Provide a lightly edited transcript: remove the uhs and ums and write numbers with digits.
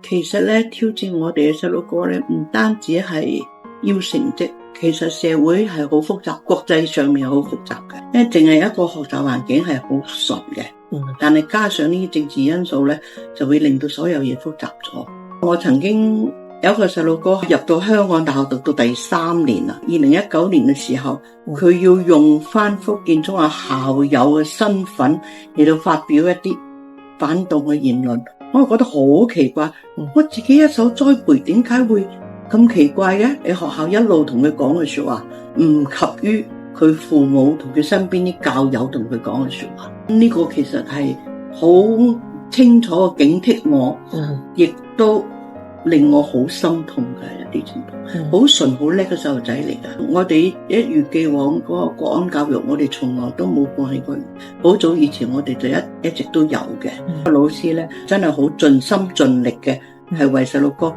其實咧，挑戰我哋嘅細路哥咧，唔單止係要成績，其實社會係好複雜，國際上面好複雜嘅。因為淨係一個學習環境係好純嘅，但係加上呢啲政治因素咧，就會令到所有嘢複雜咗。我曾經有一個細路哥入到香港大學讀到第3年啦，2019年嘅時候，佢要用返福建中學校友嘅身份嚟到發表一啲反動嘅言論。我覺得好奇怪，我自己一手栽培，點解會咁奇怪嘅？你學校一路同佢講嘅說話，唔及於佢父母同佢身邊啲教友同佢講嘅說話。呢個其實係好清楚嘅警惕我，亦都令我好心痛嘅一啲程度。好純好叻嘅細路仔嚟㗎。我哋一如既往嗰個國安教育，我哋從來都冇放棄過。好早以前我哋就一直都有嘅。老師咧真係好盡心盡力嘅，係為細路哥